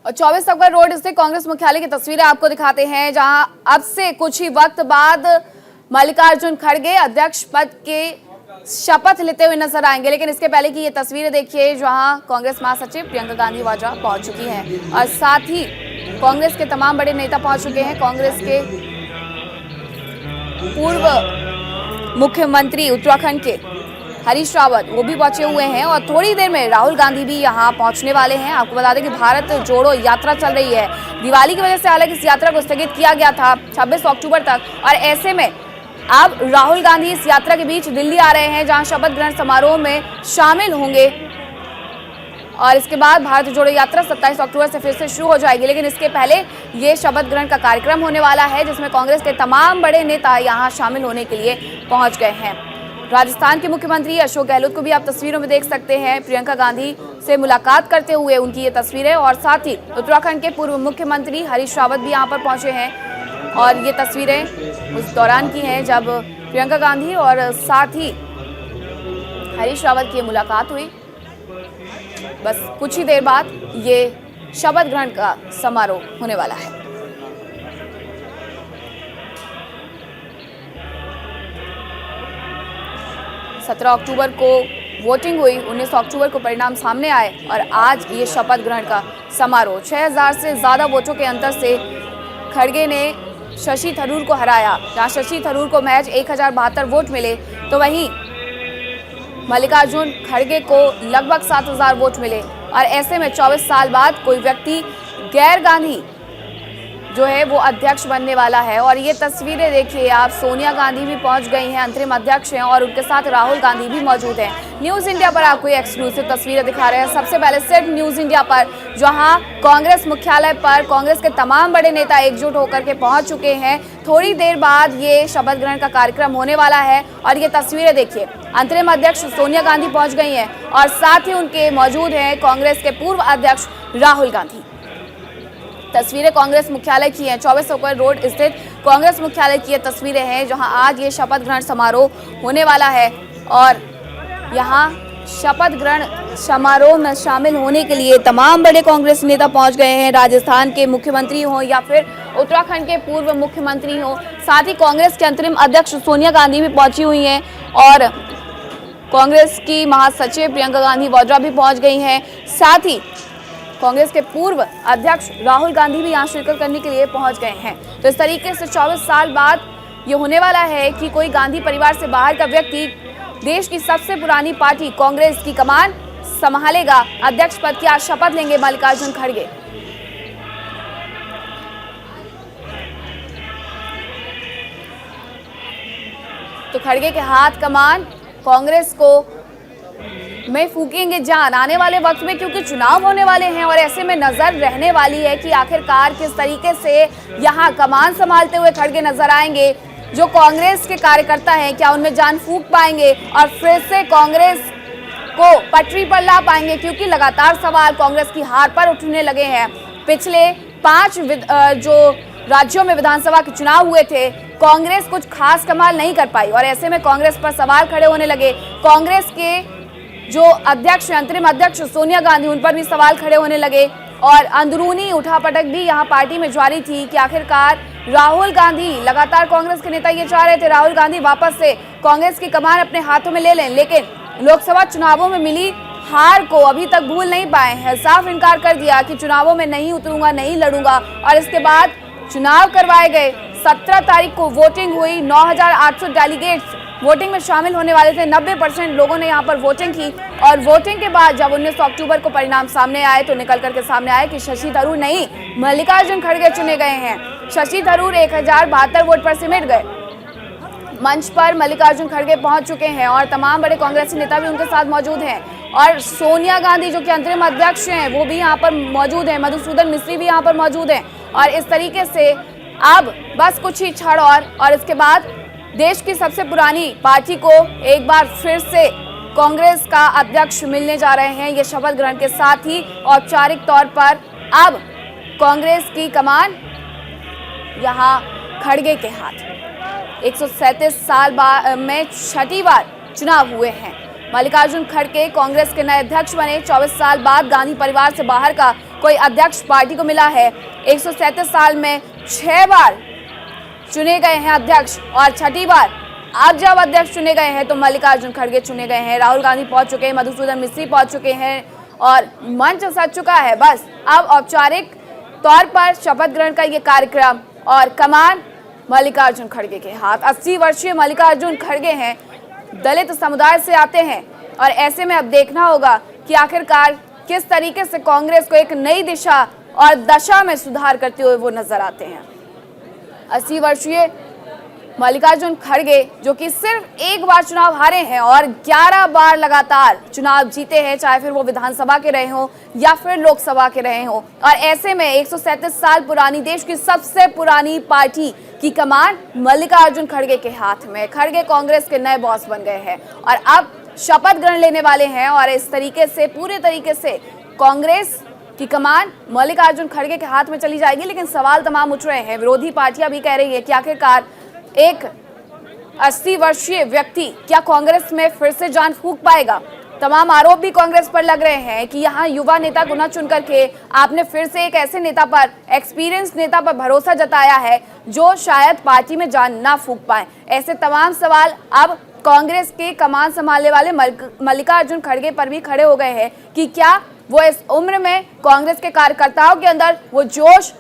और 24 अक्टूबर रोड स्थित कांग्रेस मुख्यालय की तस्वीरें आपको दिखाते हैं, जहां अब से कुछ ही वक्त बाद मल्लिकार्जुन खड़गे अध्यक्ष पद के शपथ लेते हुए नजर आएंगे। लेकिन इसके पहले की ये तस्वीरें देखिए, जहां कांग्रेस महासचिव प्रियंका गांधी वाड्रा पहुंच चुकी हैं और साथ ही कांग्रेस के तमाम बड़े नेता पहुंच चुके हैं। कांग्रेस के पूर्व मुख्यमंत्री उत्तराखंड के हरीश रावत वो भी पहुंचे हुए हैं और थोड़ी देर में राहुल गांधी भी यहां पहुंचने वाले हैं। आपको बता दें कि भारत जोड़ो यात्रा चल रही है। दिवाली की वजह से हालांकि इस यात्रा को स्थगित किया गया था 26 अक्टूबर तक, और ऐसे में अब राहुल गांधी इस यात्रा के बीच दिल्ली आ रहे हैं, जहां शपथ ग्रहण समारोह में शामिल होंगे और इसके बाद भारत जोड़ो यात्रा 27 अक्टूबर से फिर से शुरू हो जाएगी। लेकिन इसके पहले ये शपथ ग्रहण का कार्यक्रम होने वाला है, जिसमें कांग्रेस के तमाम बड़े नेता यहां शामिल होने के लिए पहुंच गए हैं। राजस्थान के मुख्यमंत्री अशोक गहलोत को भी आप तस्वीरों में देख सकते हैं, प्रियंका गांधी से मुलाकात करते हुए उनकी ये तस्वीरें, और साथ ही उत्तराखंड के पूर्व मुख्यमंत्री हरीश रावत भी यहाँ पर पहुंचे हैं और ये तस्वीरें उस दौरान की हैं जब प्रियंका गांधी और साथ ही हरीश रावत की मुलाकात हुई। बस कुछ ही देर बाद ये शपथ ग्रहण का समारोह होने वाला है। सत्रह अक्टूबर को वोटिंग हुई, 19 अक्टूबर को परिणाम सामने आए और आज ये शपथ ग्रहण का समारोह 6000 से ज़्यादा वोटों के अंतर से खड़गे ने शशि थरूर को हराया। जहां शशि थरूर को महज 1072 वोट मिले, तो वहीं मल्लिकार्जुन खड़गे को लगभग 7000 वोट मिले। और ऐसे में 24 साल बाद कोई व्यक्ति गैर गांधी जो है वो अध्यक्ष बनने वाला है। और ये तस्वीरें देखिए आप, सोनिया गांधी भी पहुंच गई हैं, अंतरिम अध्यक्ष हैं, और उनके साथ राहुल गांधी भी मौजूद हैं। न्यूज़ इंडिया पर आपको ये एक्सक्लूसिव तस्वीरें दिखा रहे हैं, सबसे पहले सिर्फ न्यूज़ इंडिया पर, जहां कांग्रेस मुख्यालय पर कांग्रेस के तमाम बड़े नेता एकजुट होकर के पहुंच चुके हैं। थोड़ी देर बाद ये शपथ ग्रहण का कार्यक्रम होने वाला है और ये तस्वीरें देखिए, अंतरिम अध्यक्ष सोनिया गांधी पहुंच गई हैं और साथ ही उनके मौजूद हैं कांग्रेस के पूर्व अध्यक्ष राहुल गांधी। तस्वीरें कांग्रेस मुख्यालय की हैं, 24 अक्टूबर रोड स्थित कांग्रेस मुख्यालय की ये तस्वीरें हैं, जहां आज ये शपथ ग्रहण समारोह होने वाला है। और यहां शपथ ग्रहण समारोह में शामिल होने के लिए तमाम बड़े कांग्रेस नेता पहुंच गए हैं। राजस्थान के मुख्यमंत्री हों या फिर उत्तराखंड के पूर्व मुख्यमंत्री हों, साथ ही कांग्रेस के अंतरिम अध्यक्ष सोनिया गांधी भी पहुंची हुई हैं और कांग्रेस की महासचिव प्रियंका गांधी वाड्रा भी पहुंच गई हैं। साथ ही कांग्रेस के पूर्व अध्यक्ष राहुल गांधी भी यहां शिरकत करने के लिए पहुंच गए हैं। तो इस तरीके से 24 साल बाद ये होने वाला है कि कोई गांधी परिवार से बाहर का व्यक्ति देश की सबसे पुरानी पार्टी कांग्रेस की कमान संभालेगा। अध्यक्ष पद की आज शपथ लेंगे मल्लिकार्जुन खड़गे। तो खड़गे के हाथ कमान, कांग्रेस को में फूकेंगे जान आने वाले वक्त में, क्योंकि चुनाव होने वाले हैं और ऐसे में नजर रहने वाली है कि आखिरकार किस तरीके से यहां कमान संभालते हुए खड़गे नजर आएंगे। जो कांग्रेस के कार्यकर्ता हैं, क्या उनमें जान फूंक पाएंगे और फिर से कांग्रेस को पटरी पर ला पाएंगे, क्योंकि लगातार सवाल कांग्रेस की हार पर उठने लगे हैं। पिछले 5 जो राज्यों में विधानसभा के चुनाव हुए थे, कांग्रेस कुछ खास कमाल नहीं कर पाई और ऐसे में कांग्रेस पर सवाल खड़े होने लगे। कांग्रेस के जो अध्यक्ष अंतरिम अध्यक्ष सोनिया गांधी, उन पर भी सवाल खड़े होने लगे और अंदरूनी उठापटक भी यहां पार्टी में जारी थी कि आखिरकार राहुल गांधी, लगातार कांग्रेस के नेता ये चाह रहे थे राहुल गांधी वापस से कांग्रेस की कमान अपने हाथों में ले लें, लेकिन लोकसभा चुनावों में मिली हार को अभी तक भूल नहीं पाए हैं। साफ इनकार कर दिया कि चुनावों में नहीं उतरूंगा, नहीं लड़ूंगा। और इसके बाद चुनाव करवाए गए, 17 तारीख को वोटिंग हुई, 9800 डेलीगेट्स वोटिंग में शामिल होने वाले थे। 90% लोगों ने यहाँ पर वोटिंग की और वोटिंग के बाद जब 19 अक्टूबर को परिणाम सामने आए तो निकल करके सामने आए कि शशि थरूर नहीं, मल्लिकार्जुन खड़गे चुने गए हैं। शशि थरूर 1072 वोट पर सिमट गए। मंच पर मल्लिकार्जुन खड़गे पहुंच चुके हैं और तमाम बड़े कांग्रेसी नेता भी उनके साथ मौजूद हैं और सोनिया गांधी जो कि अंतरिम अध्यक्ष हैं वो भी यहाँ पर मौजूद हैं, मधुसूदन मिस्त्री भी यहाँ पर मौजूद हैं। और इस तरीके से अब बस कुछ ही क्षण और इसके बाद देश की सबसे पुरानी पार्टी को एक बार फिर से कांग्रेस का अध्यक्ष मिलने जा रहे हैं। ये शपथ ग्रहण के साथ ही औपचारिक तौर पर अब कांग्रेस की कमान यहां खड़गे के हाथ। 137 साल में छठी बार चुनाव हुए हैं। मल्लिकार्जुन खड़गे कांग्रेस के नए अध्यक्ष बने। 24 साल बाद गांधी परिवार से बाहर का कोई अध्यक्ष पार्टी को मिला है। 137 साल में 6 बार चुने गए हैं अध्यक्ष और छठी बार अब जब अध्यक्ष चुने गए हैं तो मल्लिकार्जुन खड़गे चुने गए हैं। राहुल गांधी पहुंच चुके हैं, मधुसूदन मिस्त्री पहुंच चुके हैं और मंच सज चुका है। बस अब औपचारिक तौर पर शपथ ग्रहण का ये कार्यक्रम और कमान मल्लिकार्जुन खड़गे के हाथ। 80 वर्षीय मल्लिकार्जुन खड़गे हैं, दलित समुदाय से आते हैं और ऐसे में अब देखना होगा कि आखिरकार किस तरीके से कांग्रेस को एक नई दिशा और दशा में सुधार करते हुए वो नजर आते हैं। 80 वर्षीय मल्लिकार्जुन खड़गे जो कि सिर्फ एक बार चुनाव हारे हैं और 11 बार लगातार चुनाव जीते हैं, चाहे फिर वो विधानसभा के रहे हों या फिर लोकसभा के रहे हों। और ऐसे में 137 साल पुरानी देश की सबसे पुरानी पार्टी की कमान मल्लिकार्जुन खड़गे के हाथ में। खड़गे कांग्रेस के नए बॉस बन गए हैं और अब शपथ ग्रहण लेने वाले हैं और इस तरीके से पूरे तरीके से कांग्रेस की कमान मल्लिकार्जुन खड़गे के हाथ में चली जाएगी। लेकिन सवाल तमाम उठ रहे हैं, विरोधी पार्टियां भी कह रही है कि आखिरकार एक 80 वर्षीय व्यक्ति क्या कांग्रेस में फिर से जान फूंक पाएगा। तमाम आरोप भी कांग्रेस पर लग रहे हैं कि यहाँ युवा नेता को न चुन करके आपने फिर से एक ऐसे नेता पर, एक्सपीरियंस नेता पर भरोसा जताया है जो शायद पार्टी में जान ना फूंक पाए। ऐसे तमाम सवाल अब कांग्रेस के कमान संभालने वाले मल्लिकार्जुन खड़गे पर भी खड़े हो गए हैं कि क्या वो इस उम्र में कांग्रेस के कार्यकर्ताओं के अंदर वो जोश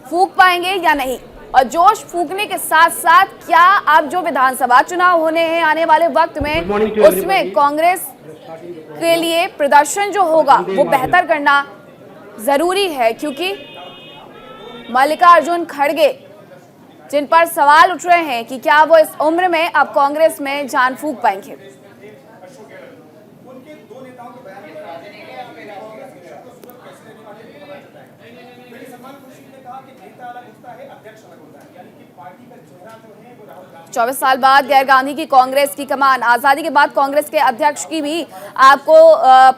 फूंक पाएंगे या नहीं। और जोश फूंकने के साथ साथ क्या अब जो विधानसभा चुनाव होने हैं आने वाले वक्त में, उसमें कांग्रेस के लिए प्रदर्शन जो होगा वो बेहतर करना जरूरी है, क्योंकि मल्लिकार्जुन खड़गे जिन पर सवाल उठ रहे हैं कि क्या वो इस उम्र में अब कांग्रेस में जान फूंक पाएंगे। चौबीस साल बाद गैर गांधी की कांग्रेस की कमान, आजादी के बाद कांग्रेस के अध्यक्ष की भी आपको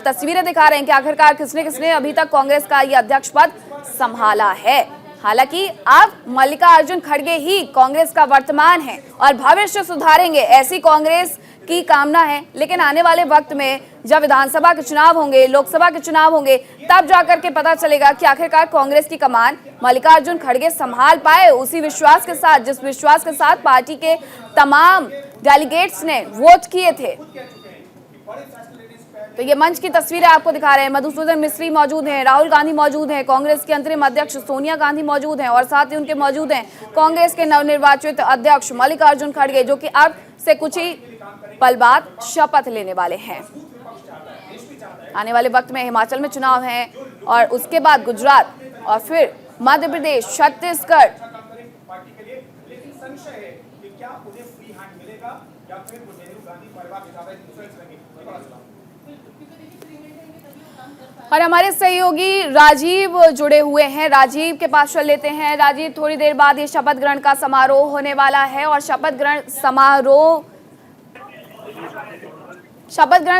तस्वीरें दिखा रहे हैं कि आखिरकार किसने किसने अभी तक कांग्रेस का ये अध्यक्ष पद संभाला है। हालांकि अब मल्लिकार्जुन खड़गे ही कांग्रेस का वर्तमान है और भविष्य सुधारेंगे, ऐसी कांग्रेस की कामना है। लेकिन आने वाले वक्त में जब विधानसभा के चुनाव होंगे, लोकसभा के चुनाव होंगे, तब जाकर के पता चलेगा कि आखिरकार कांग्रेस की कमान मल्लिकार्जुन खड़गे संभाल पाए, उसी विश्वास के साथ जिस विश्वास के साथ पार्टी के तमाम डेलीगेट्स ने वोट किए थे। तो ये मंच की तस्वीरें आपको दिखा रहे हैं। मधुसूदन मिस्त्री मौजूद हैं, राहुल गांधी मौजूद हैं, कांग्रेस के अंतरिम अध्यक्ष सोनिया गांधी मौजूद हैं और साथ ही उनके मौजूद हैं कांग्रेस के नवनिर्वाचित अध्यक्ष मल्लिकार्जुन खड़गे, जो कि अब से कुछ ही पल बाद शपथ लेने वाले हैं। आने वाले वक्त में हिमाचल में चुनाव हैं और उसके बाद गुजरात और फिर मध्य प्रदेश, छत्तीसगढ़। और हमारे सहयोगी राजीव जुड़े हुए हैं, राजीव के पास चल लेते हैं। राजीव, थोड़ी देर बाद ये शपथ ग्रहण का समारोह होने वाला है और शपथ ग्रहण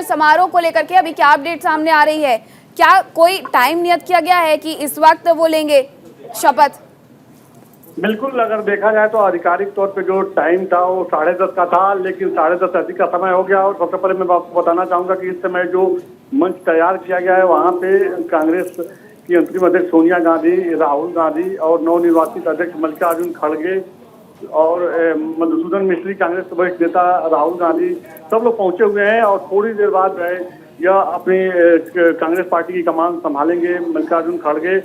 समारोह को लेकर के अभी क्या अपडेट सामने आ रही है? क्या कोई टाइम नियत किया गया है कि इस वक्त वो लेंगे शपथ? बिल्कुल, अगर देखा जाए तो आधिकारिक तौर पे जो टाइम था वो 10:30 का था, लेकिन 10:30 अधिक का समय हो गया। और सबसे पहले मैं आपको बताना चाहूंगा कि इस समय जो मंच तैयार किया गया है वहाँ पे कांग्रेस की अंतरिम अध्यक्ष सोनिया गांधी, राहुल गांधी और नवनिर्वाचित अध्यक्ष मल्लिकार्जुन खड़गे और मधुसूदन मिस्त्री, कांग्रेस के वरिष्ठ नेता राहुल गांधी, सब लोग पहुंचे हुए हैं। और थोड़ी देर बाद यह अपनी कांग्रेस पार्टी की कमान संभालेंगे मल्लिकार्जुन खड़गे।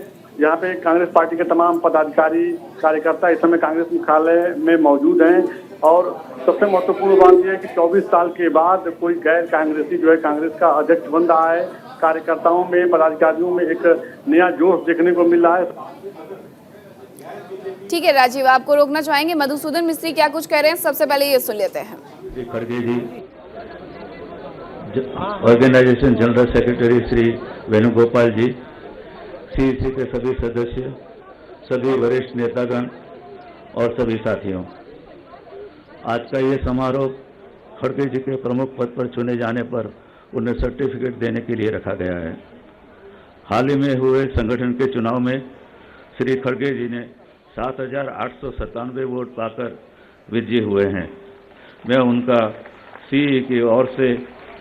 यहाँ पे कांग्रेस पार्टी के तमाम पदाधिकारी, कार्यकर्ता इस समय कांग्रेस मुख्यालय में मौजूद हैं। और सबसे महत्वपूर्ण बात यह है कि 24 साल के बाद कोई गैर कांग्रेसी जो है कांग्रेस का अध्यक्ष बन रहा है। कार्यकर्ताओं में, पदाधिकारियों में एक नया जोश देखने को मिल रहा है। ठीक है राजीव, आपको रोकना चाहेंगे। मधुसूदन मिस्त्री क्या कुछ कह रहे हैं, सबसे पहले ये सुन लेते हैं। खड़गे ji, organization general secretary Shri Venugopal ji, CEC के सभी सदस्य, सभी वरिष्ठ नेतागण और सभी साथियों, आज का ये समारोह खड़गे जी के प्रमुख पद पर चुने जाने पर उन्हें सर्टिफिकेट देने के लिए रखा गया है। हाल ही में हुए संगठन के चुनाव में श्री खड़गे जी ने 7,897 वोट पाकर विजयी हुए हैं। मैं उनका सीई की ओर से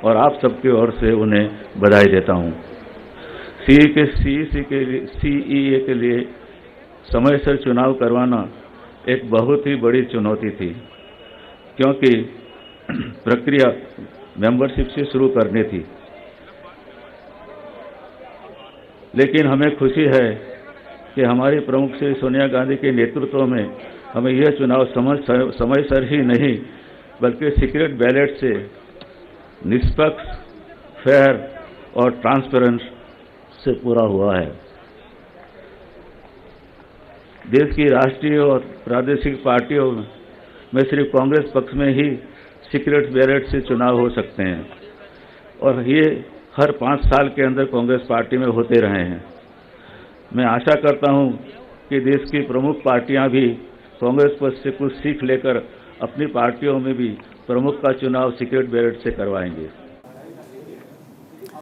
और आप सबकी ओर से उन्हें बधाई देता हूं। सीईए के लिए समय से चुनाव करवाना एक बहुत ही बड़ी चुनौती थी, क्योंकि प्रक्रिया मेंबरशिप से शुरू करनी थी। लेकिन हमें खुशी है कि हमारी प्रमुख श्री सोनिया गांधी के नेतृत्व में हमें यह चुनाव समय सर ही नहीं बल्कि सीक्रेट बैलेट से निष्पक्ष, फेयर और ट्रांसपेरेंट से पूरा हुआ है। देश की राष्ट्रीय और प्रादेशिक पार्टियों में सिर्फ कांग्रेस पक्ष में ही सीक्रेट बैलेट से चुनाव हो सकते हैं और ये हर 5 साल के अंदर कांग्रेस पार्टी में होते रहे हैं। मैं आशा करता हूं कि देश की प्रमुख पार्टियां भी कांग्रेस पक्ष से कुछ सीख लेकर अपनी पार्टियों में भी प्रमुख का चुनाव सीक्रेट बैलेट से करवाएंगे।